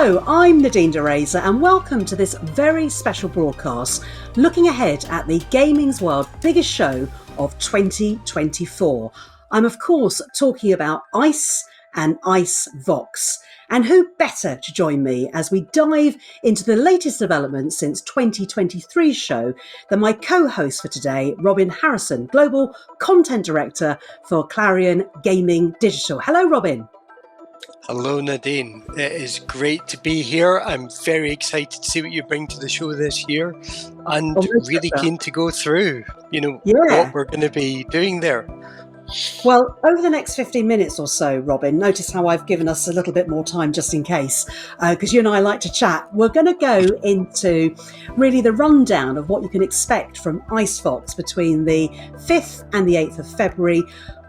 Hello, I'm Nadine DeRaza and welcome to this very special broadcast looking ahead at the gaming's world biggest show of 2024. I'm of course talking about ICE and ICE VOX. And who better to join me as we dive into the latest developments since 2023's show than my co-host for today, Robin Harrison, Global Content Director for Clarion Gaming Digital. Hello, Robin. Hello, Nadine. It is great to be here. I'm very excited to see what you bring to the show this year and really keen to go through, what we're going to be doing there. Well, over the next 15 minutes or so, Robin, notice how I've given us a little bit more time just in case, because you and I like to chat. We're going to go into really the rundown of what you can expect from ICE VOX between the 5th and the 8th of February,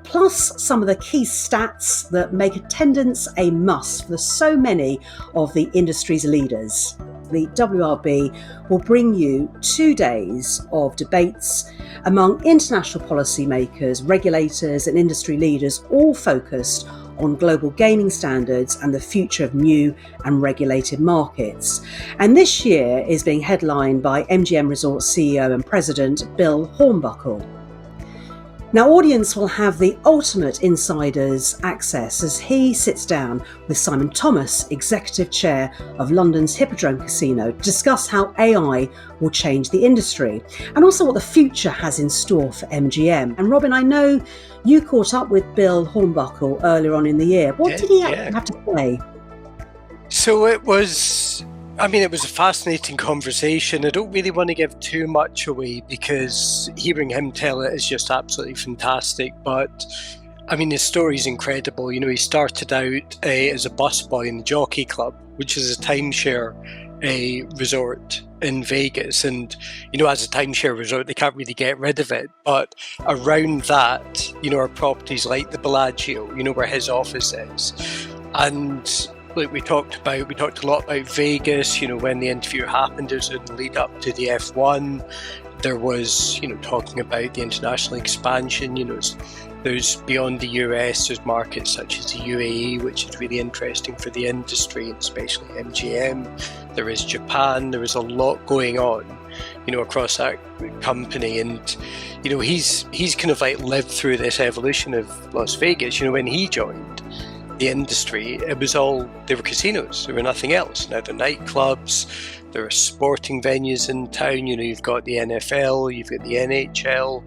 plus some of the key stats that make attendance a must for so many of the industry's leaders. The WRB will bring you 2 days of debates among international policymakers, regulators and industry leaders, all focused on global gaming standards and the future of new and regulated markets. And this year is being headlined by MGM Resorts CEO and President Bill Hornbuckle. Now, audience will have the ultimate insider's access as he sits down with Simon Thomas, Executive Chair of London's Hippodrome Casino, to discuss how AI will change the industry and also what the future has in store for MGM. And Robin, I know you caught up with Bill Hornbuckle earlier on in the year. What did he have to say? So it was a fascinating conversation. I don't really want to give too much away because hearing him tell it is just absolutely fantastic. But his story is incredible. He started out as a busboy in the Jockey Club, which is a timeshare resort in Vegas. And, as a timeshare resort, they can't really get rid of it. But around that, are properties like the Bellagio, where his office is. And like we talked a lot about Vegas, when the interview happened, it was in the lead up to the F1. There was, talking about the international expansion, there's beyond the US, there's markets such as the UAE, which is really interesting for the industry, and especially MGM. There is Japan, there is a lot going on, across that company. And, he's kind of like lived through this evolution of Las Vegas. When he joined the industry, they were casinos, there were nothing else. Now they're nightclubs, there are sporting venues in town, you've got the NFL, you've got the NHL,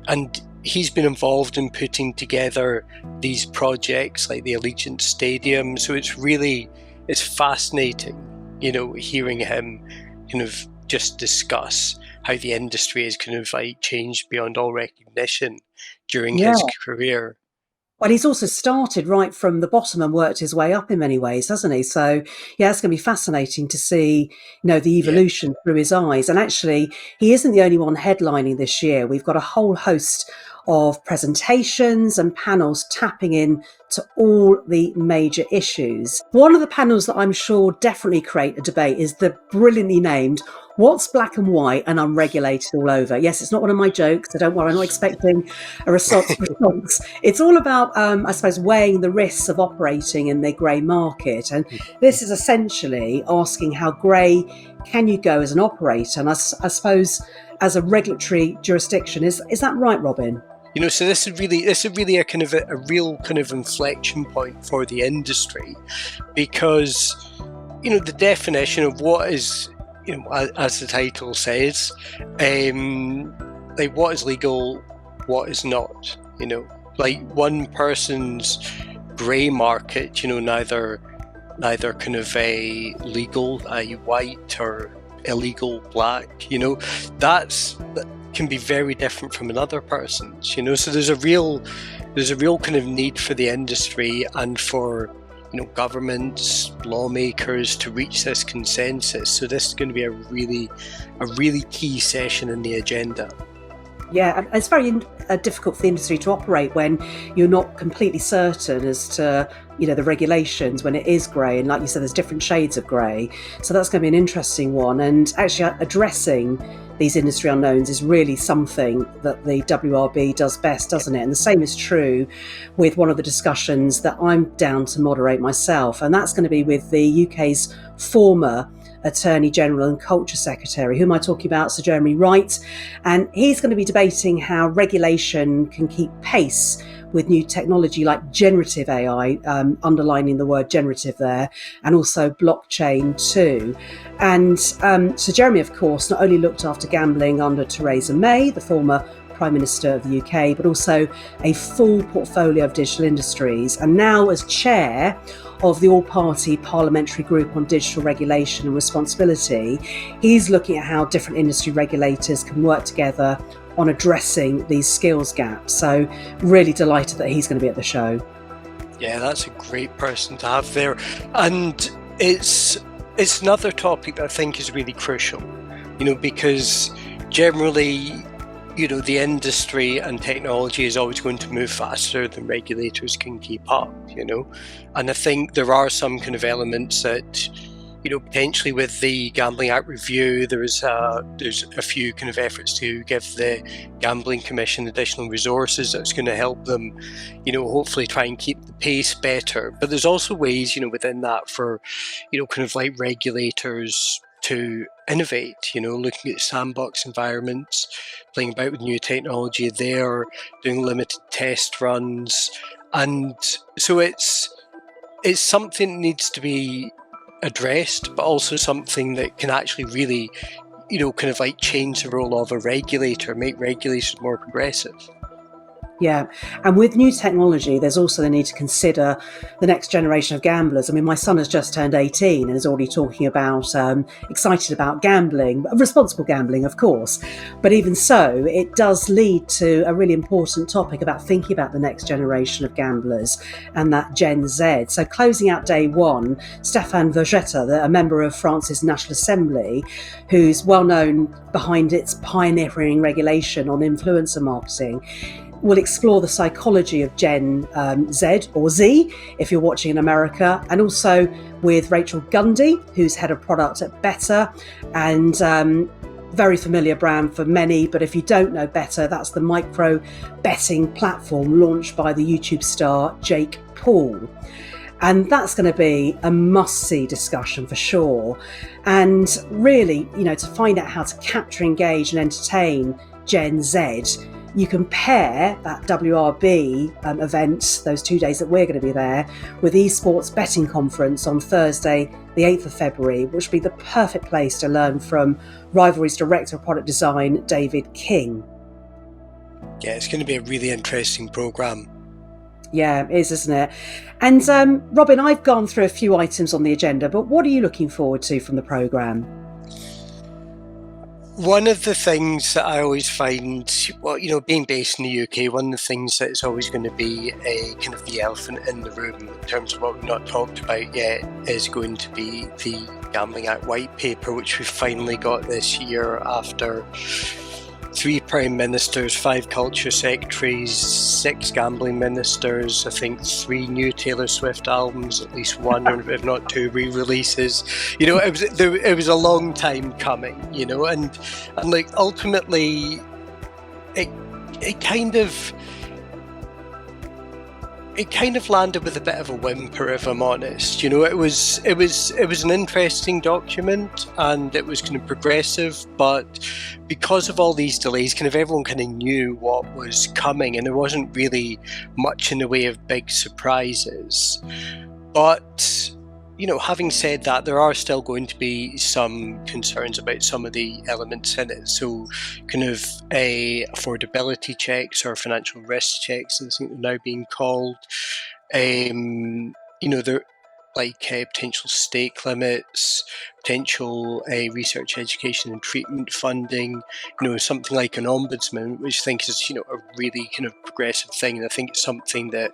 and he's been involved in putting together these projects like the Allegiant Stadium. So it's fascinating, hearing him kind of just discuss how the industry has kind of like changed beyond all recognition during his career. Well, he's also started right from the bottom and worked his way up in many ways, hasn't he? So, it's going to be fascinating to see, the evolution through his eyes. And actually, he isn't the only one headlining this year. We've got a whole host of presentations and panels tapping in to all the major issues. One of the panels that I'm sure definitely create a debate is the brilliantly named What's Black and White and Unregulated All Over? Yes, it's not one of my jokes, so don't worry, I'm not expecting a response. It's all about, I suppose, weighing the risks of operating in the grey market. And this is essentially asking how grey can you go as an operator? And I suppose as a regulatory jurisdiction. Is that right, Robin? So this is really a kind of a real kind of inflection point for the industry, because, the definition of what is, as the title says, like what is legal, what is not, like one person's grey market, neither kind of a legal, white or illegal black, that can be very different from another person's, so there's a real kind of need for the industry and for governments, lawmakers to reach this consensus. So this is going to be a really key session in the agenda. Yeah, and it's very difficult for the industry to operate when you're not completely certain as to, the regulations when it is grey. And like you said, there's different shades of grey. So that's going to be an interesting one. And actually addressing these industry unknowns is really something that the WRB does best, doesn't it? And the same is true with one of the discussions that I'm down to moderate myself. And that's going to be with the UK's former Attorney General and Culture Secretary. Who am I talking about? Sir Jeremy Wright. And he's going to be debating how regulation can keep pace with new technology like generative AI, underlining the word generative there, and also blockchain too. And Sir Jeremy, of course, not only looked after gambling under Theresa May, the former Prime Minister of the UK, but also a full portfolio of digital industries. And now as chair of the all-party parliamentary group on digital regulation and responsibility, he's looking at how different industry regulators can work together on addressing these skills gaps. So really delighted that he's going to be at the show. Yeah, that's a great person to have there. And it's another topic that I think is really crucial, because generally, the industry and technology is always going to move faster than regulators can keep up, And I think there are some kind of elements that, potentially with the Gambling Act review, there's a few kind of efforts to give the Gambling Commission additional resources that's going to help them, hopefully try and keep the pace better. But there's also ways, within that for, kind of like regulators to innovate, looking at sandbox environments, playing about with new technology there, doing limited test runs. And so it's something that needs to be addressed, but also something that can actually really, kind of like change the role of a regulator, make regulation more progressive. Yeah, and with new technology, there's also the need to consider the next generation of gamblers. I mean, my son has just turned 18 and is already talking about, excited about gambling, responsible gambling, of course. But even so, it does lead to a really important topic about thinking about the next generation of gamblers and that Gen Z. So closing out day one, Stéphane Vergetta, a member of France's National Assembly, who's well known behind its pioneering regulation on influencer marketing, will explore the psychology of Gen Z, or Z, if you're watching in America, and also with Rachel Gundy, who's head of product at Better, and very familiar brand for many, but if you don't know Better, that's the micro betting platform launched by the YouTube star Jake Paul. And that's going to be a must-see discussion for sure. And really, to find out how to capture, engage and entertain Gen Z, you compare that WRB event, those 2 days that we're going to be there, with eSports Betting Conference on Thursday, the 8th of February, which would be the perfect place to learn from Rivalry's Director of Product Design, David King. Yeah, it's going to be a really interesting programme. Yeah, it is, isn't it? And Robin, I've gone through a few items on the agenda, but what are you looking forward to from the programme? One of the things that I always find, being based in the UK, one of the things that is always going to be a kind of the elephant in the room in terms of what we've not talked about yet is going to be the Gambling Act white paper, which we finally got this year after 3 Prime Ministers, 5 Culture Secretaries, 6 Gambling Ministers, I think 3 new Taylor Swift albums, at least 1, or if not 2 re-releases. It was a long time coming, and like ultimately it kind of landed with a bit of a whimper, if I'm honest. It was an interesting document and it was kind of progressive, but because of all these delays, kind of everyone kind of knew what was coming and there wasn't really much in the way of big surprises. But having said that, there are still going to be some concerns about some of the elements in it. So kind of affordability checks or financial risk checks, I think they're now being called. They're like potential stake limits, potential research, education and treatment funding, something like an ombudsman, which I think is, a really kind of progressive thing. And I think it's something that,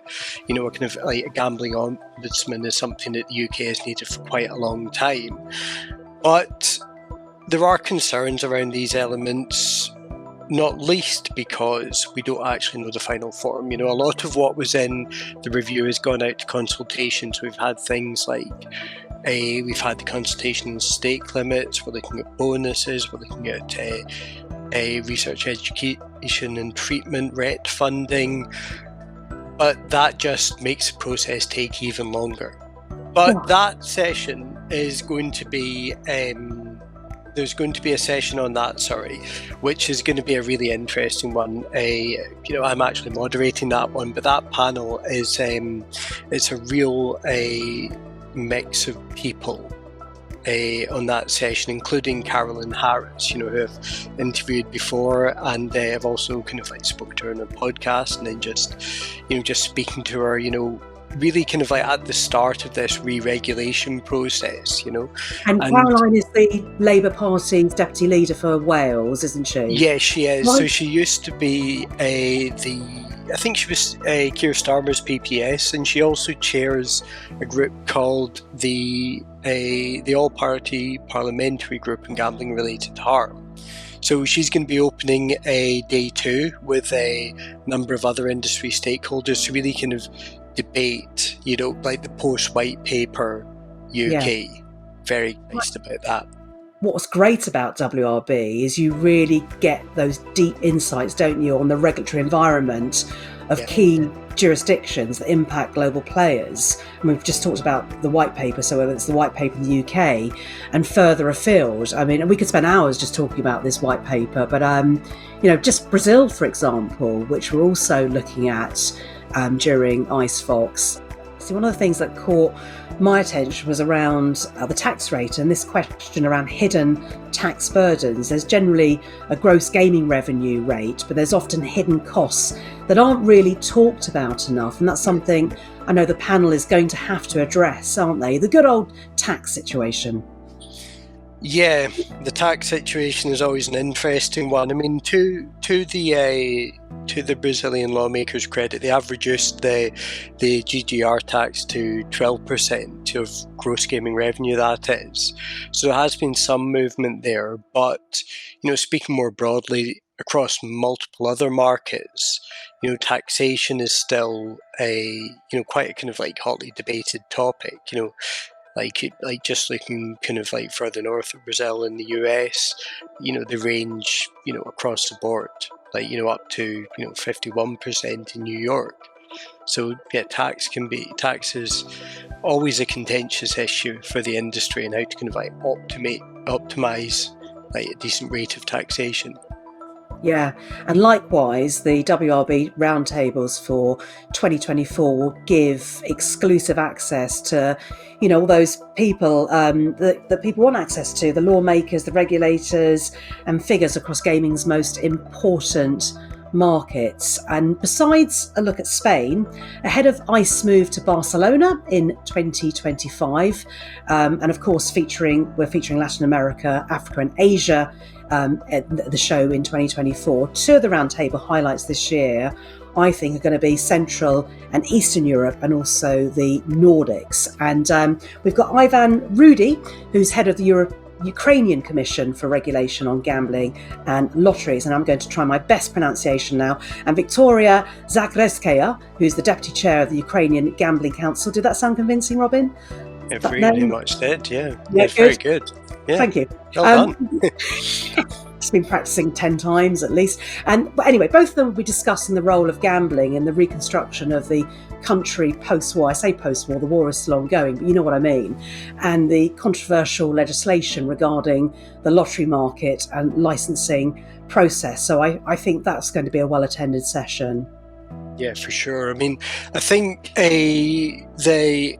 kind of like a gambling ombudsman is something that the UK has needed for quite a long time. But there are concerns around these elements. not least because we don't actually know the final form. A lot of what was in the review has gone out to consultations. We've had things like we've had the consultation on stake limits, we're looking at bonuses, we're looking at research education and treatment RET funding, but that just makes the process take even longer. But that session is going to be there's going to be a session on that, which is going to be a really interesting one. I'm actually moderating that one, but that panel is it's a real mix of people on that session, including Carolyn Harris, who I've interviewed before, and I've also kind of like spoke to her on a podcast, and then just speaking to her, really kind of like at the start of this re-regulation process, And Caroline is the Labour Party's deputy leader for Wales, isn't she? Yeah, she is. Right. So she used to be I think she was Keir Starmer's PPS, and she also chairs a group called the All-Party Parliamentary Group on Gambling-Related Harm. So she's going to be opening day 2 with a number of other industry stakeholders to really kind of debate, like the post-white paper UK. Yeah. Very excited about that. What's great about WRB is you really get those deep insights, don't you, on the regulatory environment of key jurisdictions that impact global players. And we've just talked about the white paper, so whether it's the white paper in the UK and further afield. I mean, we could spend hours just talking about this white paper, but just Brazil, for example, which we're also looking at during ICE VOX. So one of the things that caught my attention was around the tax rate and this question around hidden tax burdens. There's generally a gross gaming revenue rate, but there's often hidden costs that aren't really talked about enough. And that's something I know the panel is going to have to address, aren't they? The good old tax situation. Yeah, the tax situation is always an interesting one. I mean, to the Brazilian lawmakers' credit, they have reduced the GGR tax to 12% of gross gaming revenue, that is. So there has been some movement there, but speaking more broadly across multiple other markets, taxation is still quite a kind of like hotly debated topic. Like just looking kind of like further north of Brazil and the US, the range, across the board, like, up to, 51% in New York. So yeah, tax is always a contentious issue for the industry, and how to kind of like optimize like a decent rate of taxation. Yeah, and likewise, the WRB roundtables for 2024 will give exclusive access to, all those people that people want access to, the lawmakers, the regulators, and figures across gaming's most important markets. And besides a look at Spain, ahead of ICE move to Barcelona in 2025, and of course we're featuring Latin America, Africa, and Asia at the show in 2024. 2 of the roundtable highlights this year, I think, are going to be Central and Eastern Europe, and also the Nordics. And we've got Ivan Rudy, who's head of the Ukrainian Commission for Regulation on Gambling and Lotteries, and I'm going to try my best pronunciation now, and Victoria Zagrevskaya, who's the deputy chair of the Ukrainian Gambling Council. Did that sound convincing, Robin? It really much did, yeah. It's very good. Yeah. Thank you. Well done. Just been practicing 10 times at least. But anyway, both of them will be discussing the role of gambling in the reconstruction of the country post-war. I say post-war, the war is still ongoing, but you know what I mean. And the controversial legislation regarding the lottery market and licensing process. So I think that's going to be a well-attended session. Yeah, for sure. I mean, I think the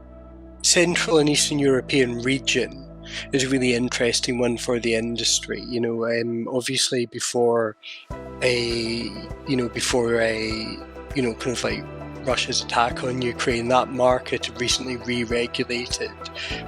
Central and Eastern European region is a really interesting one for the industry. Obviously before kind of like Russia's attack on Ukraine, that market recently re-regulated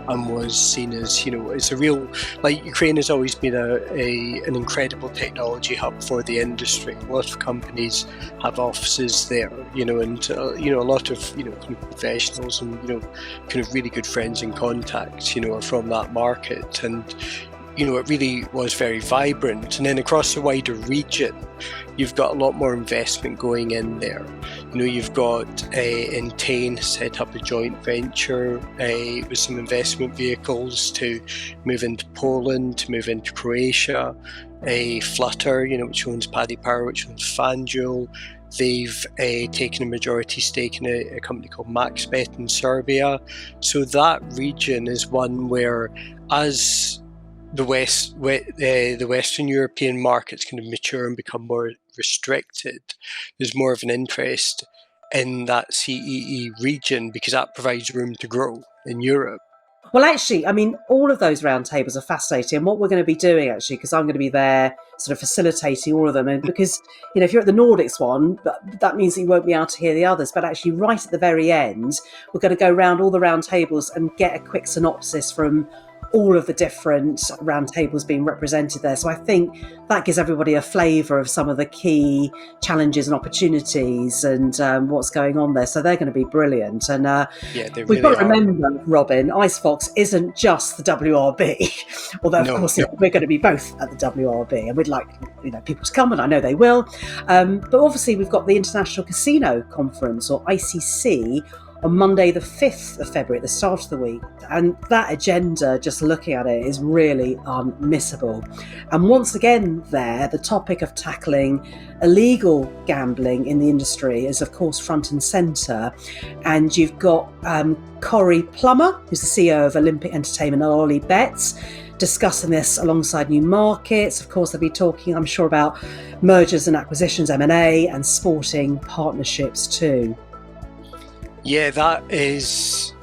and was seen as, it's a real, like, Ukraine has always been an incredible technology hub for the industry. A lot of companies have offices there, and a lot of, kind of professionals and, kind of really good friends and contacts, are from that market. And, it really was very vibrant. And then across the wider region, you've got a lot more investment going in there. You've got Entain set up a joint venture with some investment vehicles to move into Poland, to move into Croatia. Flutter, which owns Paddy Power, which owns FanDuel. They've taken a majority stake in a company called MaxBet in Serbia. So that region is one where, as the Western European markets kind of mature and become more restricted, there's more of an interest in that CEE region because that provides room to grow in Europe. Well, actually, I mean, all of those roundtables are fascinating. And what we're going to be doing, actually, because I'm going to be there sort of facilitating all of them. And because, if you're at the Nordics one, that means that you won't be able to hear the others. But actually, right at the very end, we're going to go around all the roundtables and get a quick synopsis from all of the different roundtables being represented there. So I think that gives everybody a flavour of some of the key challenges and opportunities and what's going on there. So they're going to be brilliant. And we've got to remember, Robin, ICE VOX isn't just the WRB, although of course we're going to be both at the WRB, and we'd like people to come, and I know they will. But obviously we've got the International Casino Conference, or ICC, on Monday the 5th of February at the start of the week. And that agenda, just looking at it, is really unmissable. And once again there, the topic of tackling illegal gambling in the industry is of course front and centre. And you've got Corey Plummer, who's the CEO of Olympic Entertainment and Ollie Betts, discussing this alongside new markets. Of course, they'll be talking, I'm sure, about mergers and acquisitions, M&A, and sporting partnerships too. Yeah, that is...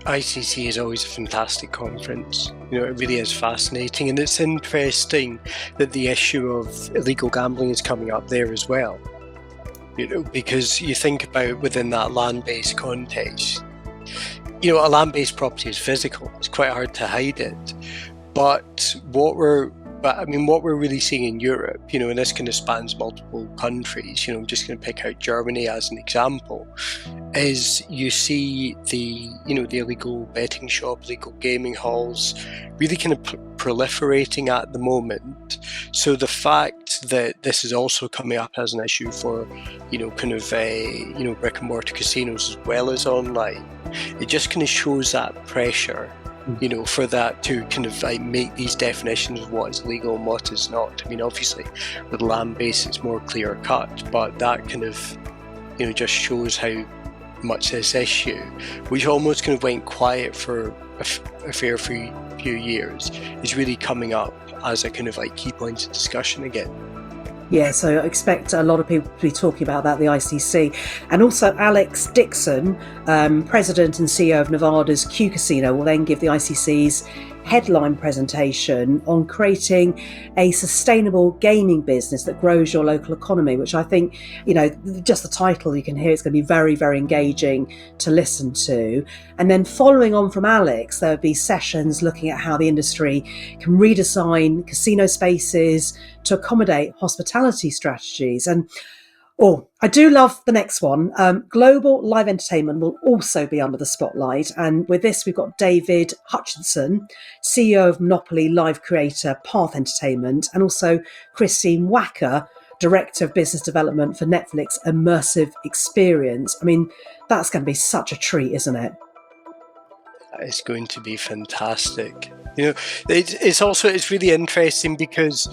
ICC is always a fantastic conference. It really is fascinating, and it's interesting that the issue of illegal gambling is coming up there as well. Because you think about within that land-based context, a land-based property is physical. It's quite hard to hide it. But what we're really seeing in Europe, and this kind of spans multiple countries, I'm just going to pick out Germany as an example, is you see the illegal betting shop, illegal gaming halls really kind of proliferating at the moment. So the fact that this is also coming up as an issue for, brick and mortar casinos as well as online, it just kind of shows that pressure for that to kind of make these definitions of what is legal and what is not. Obviously with land-based it's more clear cut, but that kind of, just shows how much this issue, which almost kind of went quiet for a fair few years, is really coming up as a kind of key point of discussion again. Yeah, so I expect a lot of people to be talking about that, the ICC. And also Alex Dixon, President and CEO of Nevada's Q Casino, will then give the ICC's headline presentation on creating a sustainable gaming business that grows your local economy, which I think, just the title, you can hear it's going to be very, very engaging to listen to. And then following on from Alex, there'll be sessions looking at how the industry can redesign casino spaces to accommodate hospitality strategies. And I do love the next one. Global live entertainment will also be under the spotlight. And with this, we've got David Hutchinson, CEO of Monopoly live creator Path Entertainment, and also Christine Wacker, Director of Business Development for Netflix Immersive Experience. That's going to be such a treat, isn't it? It's going to be fantastic. It's really interesting because,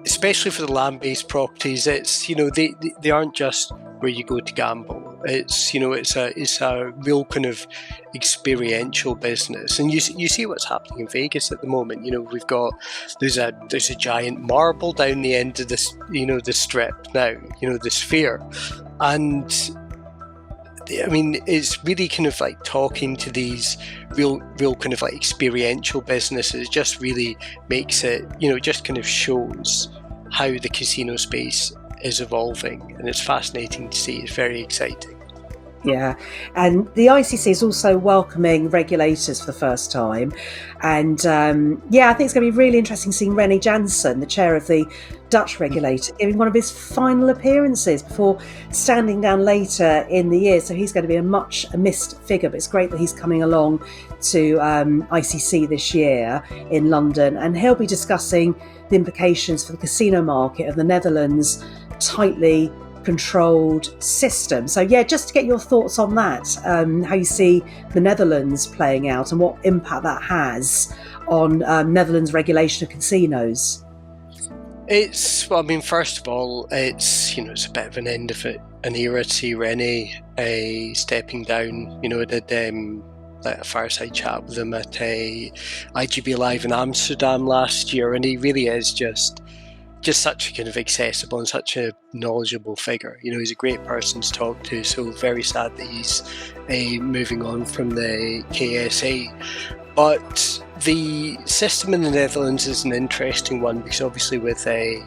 especially for the land-based properties, it's they aren't just where you go to gamble. It's it's a real kind of experiential business, and you see what's happening in Vegas at the moment. We've got there's a giant marble down the end of this the strip now, the Sphere, and it's really kind of talking to these real kind of experiential businesses. Just really makes it, just kind of shows how the casino space is evolving, and it's fascinating to see. It's very exciting. Yeah, and the ICC is also welcoming regulators for the first time, and yeah, I think it's going to be really interesting seeing René Janssen, the chair of the Dutch regulator, giving one of his final appearances before standing down later in the year. So he's going to be a much missed figure, but it's great that he's coming along to ICC this year in London, and he'll be discussing the implications for the casino market of the Netherlands' tightly controlled system. So yeah, just to get your thoughts on that, how you see the Netherlands playing out and what impact that has on Netherlands regulation of casinos. Well, I mean, first of all, it's a bit of an end of an era to see Rene stepping down. I did a fireside chat with him at IGB Live in Amsterdam last year, and he really is just such a kind of accessible and such a knowledgeable figure. He's a great person to talk to, so very sad that he's moving on from the KSA. But the system in the Netherlands is an interesting one, because obviously with there's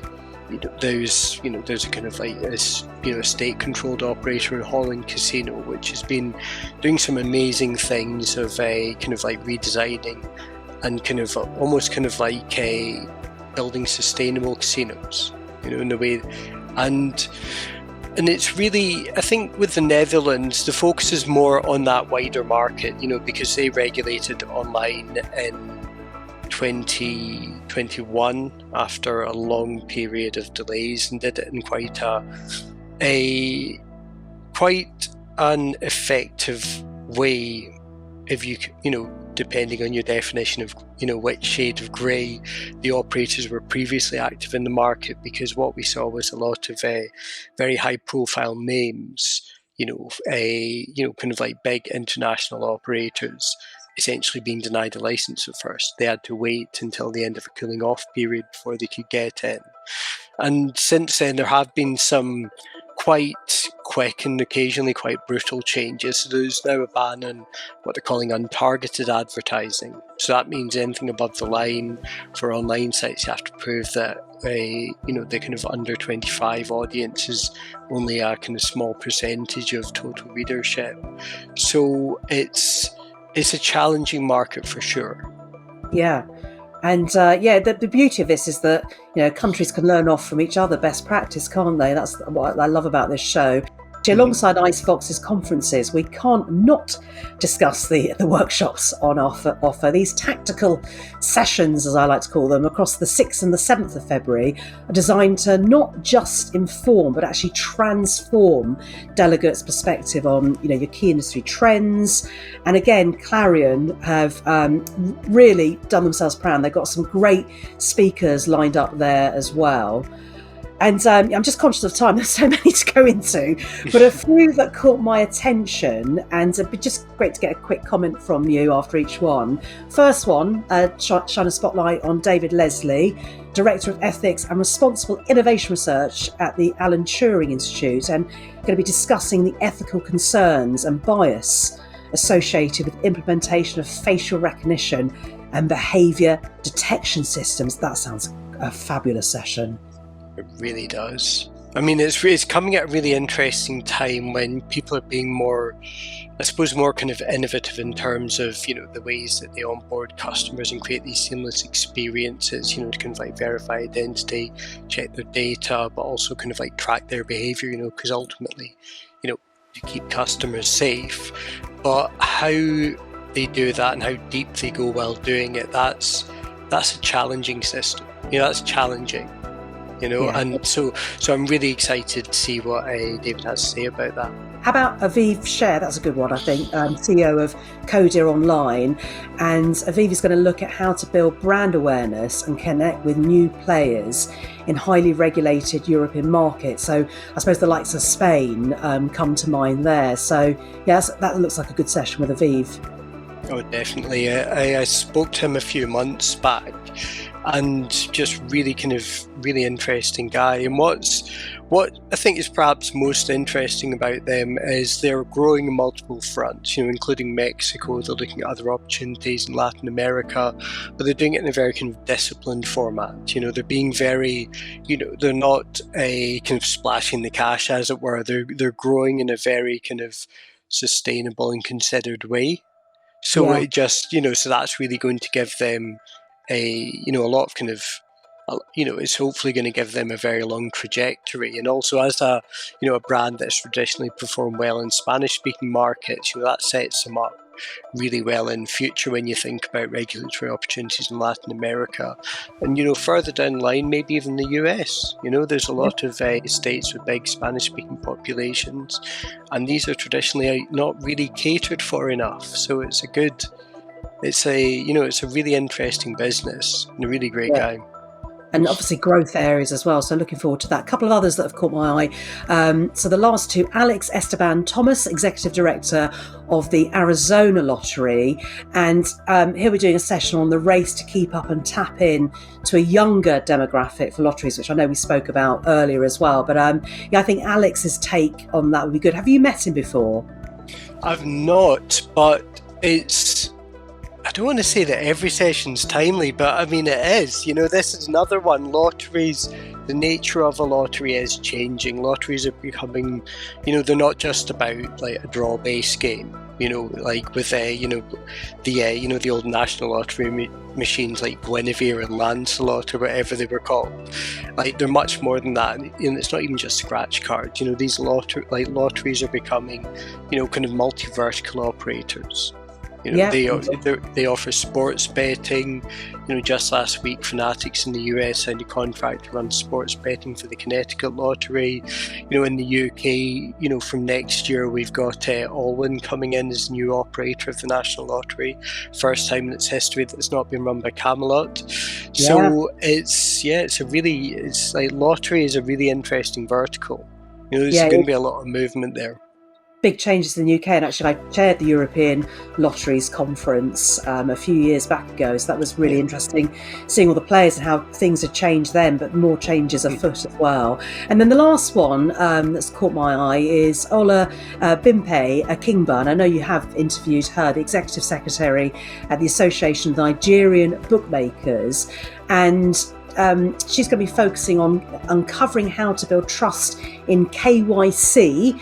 a kind of like a state-controlled operator in Holland Casino, which has been doing some amazing things of kind of like redesigning and kind of almost kind of like building sustainable casinos, in the way, and it's really, I think with the Netherlands, the focus is more on that wider market, because they regulated online in 2021 after a long period of delays, and did it in quite an effective way, if depending on your definition of which shade of grey the operators were previously active in the market, because what we saw was a lot of very high profile names, kind of like big international operators essentially being denied a license at first. They had to wait until the end of a cooling off period before they could get in. And since then there have been some quite quick and occasionally quite brutal changes. So there's now a ban on what they're calling untargeted advertising. So that means anything above the line for online sites, you have to prove that the kind of under 25 audience is only a kind of small percentage of total readership. So it's a challenging market for sure. Yeah. And the beauty of this is that countries can learn off from each other, best practice, can't they? That's what I love about this show. Alongside ICE VOX's conferences, we can't not discuss the workshops on offer. These tactical sessions, as I like to call them, across the 6th and the 7th of February, are designed to not just inform, but actually transform delegates' perspective on your key industry trends. And again, Clarion have really done themselves proud. They've got some great speakers lined up there as well. And I'm just conscious of time. There's so many to go into, but a few that caught my attention, and it'd be just great to get a quick comment from you after each one. First one, shine a spotlight on David Leslie, Director of Ethics and Responsible Innovation Research at the Alan Turing Institute, and going to be discussing the ethical concerns and bias associated with implementation of facial recognition and behaviour detection systems. That sounds a fabulous session. It really does. I mean, it's coming at a really interesting time when people are being more kind of innovative in terms of, the ways that they onboard customers and create these seamless experiences, to kind of like verify identity, check their data, but also kind of like track their behavior, because ultimately, to keep customers safe. But how they do that and how deep they go while doing it, that's a challenging system. That's challenging. Yeah. And so I'm really excited to see what David has to say about that. How about Aiv Sh? That's a good one, I think, CEO of Codia Online. And Aiv is going to look at how to build brand awareness and connect with new players in highly regulated European markets. So I suppose the likes of Spain come to mind there. So yes, that looks like a good session with Aiv. Oh, definitely. I spoke to him a few months back, and just really interesting guy. And what I think is perhaps most interesting about them is they're growing in multiple fronts, including Mexico. They're looking at other opportunities in Latin America, but they're doing it in a very kind of disciplined format. They're being very, they're not a kind of splashing the cash, as it were. They're growing in a very kind of sustainable and considered way. So Yeah. it just, so that's really going to give them a lot of kind of, it's hopefully going to give them a very long trajectory. And also as a brand that's traditionally performed well in Spanish-speaking markets, that sets them up really well in future when you think about regulatory opportunities in Latin America. And, further down the line, maybe even the US. There's a lot of states with big Spanish-speaking populations, and these are traditionally not really catered for enough. So it's a really interesting business and a really great guy. And obviously growth areas as well. So looking forward to that. A couple of others that have caught my eye. So the last two, Alex Esteban Thomas, Executive Director of the Arizona Lottery. And here we're doing a session on the race to keep up and tap in to a younger demographic for lotteries, which I know we spoke about earlier as well. But I think Alex's take on that would be good. Have you met him before? I've not, but I don't want to say that every session's timely, but I mean it is. This is another one. Lotteries, the nature of a lottery is changing. Lotteries are becoming, they're not just about like a draw-based game. Like with the old national lottery machines like Guinevere and Lancelot or whatever they were called. Like they're much more than that. And it's not even just scratch cards. These lotteries are becoming, kind of multi-vertical operators. They offer sports betting. Just last week, Fanatics in the US signed a contract to run sports betting for the Connecticut Lottery. In the UK, from next year, we've got Allwyn coming in as new operator of the National Lottery. First time in its history that's not been run by Camelot. So lottery is a really interesting vertical. There's going to be a lot of movement there. Big changes in the UK, and actually I chaired the European Lotteries Conference a few years back ago, so that was really interesting, seeing all the players and how things had changed then, but more changes afoot as well. And then the last one that's caught my eye is Ola Bimpe Kingba. I know you have interviewed her, the Executive Secretary at the Association of Nigerian Bookmakers, and she's going to be focusing on uncovering how to build trust in KYC,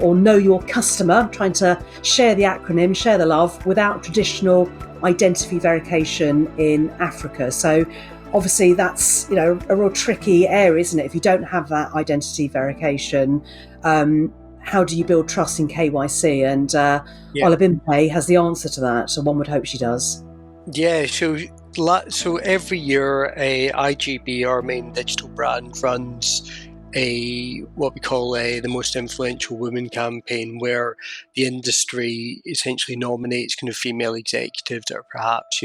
or Know Your Customer, trying to share the acronym, share the love, without traditional identity verification in Africa. So obviously that's a real tricky area, isn't it? If you don't have that identity verification, how do you build trust in KYC? And Ola Bimpe has the answer to that, so one would hope she does. Yeah, so every year, IGB, our main digital brand, runs what we call the Most Influential Women campaign, where the industry essentially nominates kind of female executives that are perhaps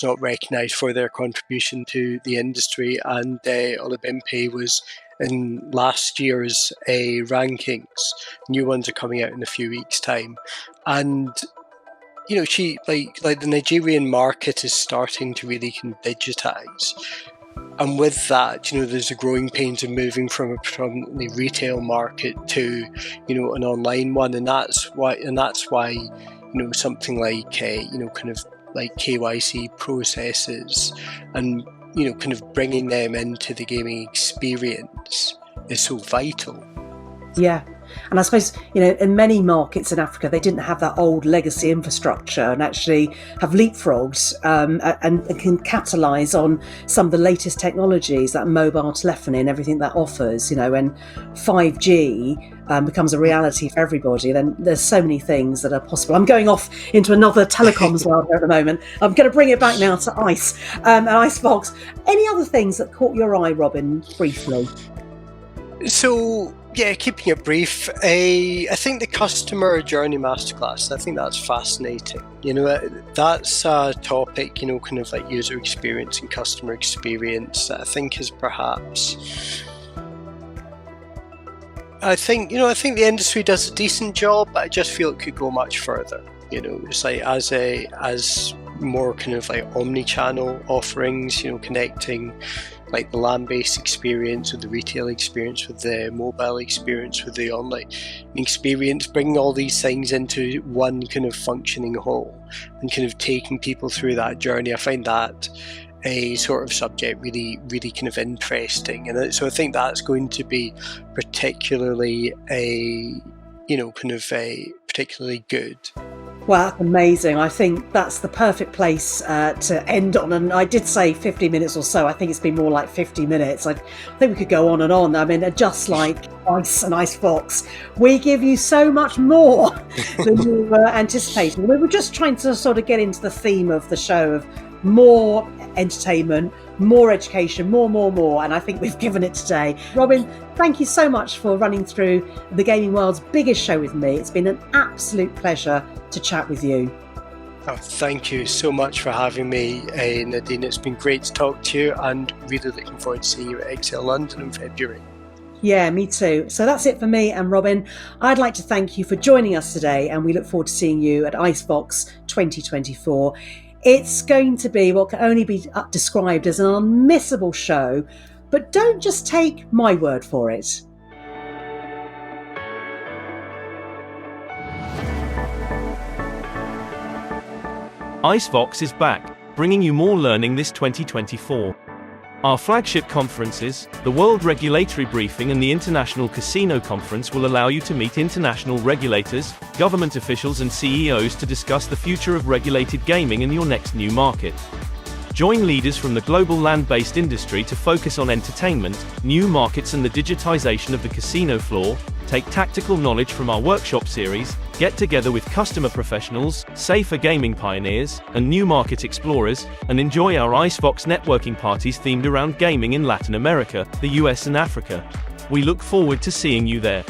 not recognised for their contribution to the industry. And Ola Bimpe was in last year's rankings. New ones are coming out in a few weeks' time, and she like the Nigerian market is starting to really kind of digitize, and with that, there's a growing pains of moving from a predominantly retail market to, an online one, and that's why something like kind of like KYC processes and kind of bringing them into the gaming experience is so vital. Yeah. And I suppose, in many markets in Africa, they didn't have that old legacy infrastructure and actually have leapfrogged and can capitalise on some of the latest technologies, that mobile telephony and everything that offers. When 5G becomes a reality for everybody, then there's so many things that are possible. I'm going off into another telecoms world at the moment. I'm going to bring it back now to ICE and ICE VOX. Any other things that caught your eye, Robin, briefly? So, yeah, keeping it brief, I think the customer journey masterclass, I think that's fascinating. That's a topic, kind of like user experience and customer experience that I think is perhaps... I think the industry does a decent job, but I just feel it could go much further. It's like as more kind of like omni-channel offerings, connecting like the land-based experience with the retail experience, with the mobile experience, with the online experience, bringing all these things into one kind of functioning whole and kind of taking people through that journey. I find that a sort of subject really, really kind of interesting. And so I think that's going to be particularly particularly good. Well, that's amazing. I think that's the perfect place to end on. And I did say 50 minutes or so. I think it's been more like 50 minutes. I think we could go on and on. I mean, just like ICE and ICE VOX, we give you so much more than you were anticipating. We were just trying to sort of get into the theme of the show of more entertainment, more education, more. And I think we've given it today. Robin, thank you so much for running through the gaming world's biggest show with me. It's been an absolute pleasure to chat with you. Oh, thank you so much for having me, Nadine. It's been great to talk to you, and really looking forward to seeing you at Excel London in February. Yeah, me too. So that's it for me and Robin. I'd like to thank you for joining us today, and we look forward to seeing you at ICE VOX 2024. It's going to be what can only be described as an unmissable show, but don't just take my word for it. ICE VOX is back, bringing you more learning this 2024. Our flagship conferences, the World Regulatory Briefing and the International Casino Conference, will allow you to meet international regulators, government officials and CEOs to discuss the future of regulated gaming in your next new market. Join leaders from the global land-based industry to focus on entertainment, new markets and the digitization of the casino floor. Take tactical knowledge from our workshop series, get together with customer professionals, safer gaming pioneers, and new market explorers, and enjoy our ICE VOX networking parties themed around gaming in Latin America, the US and Africa. We look forward to seeing you there.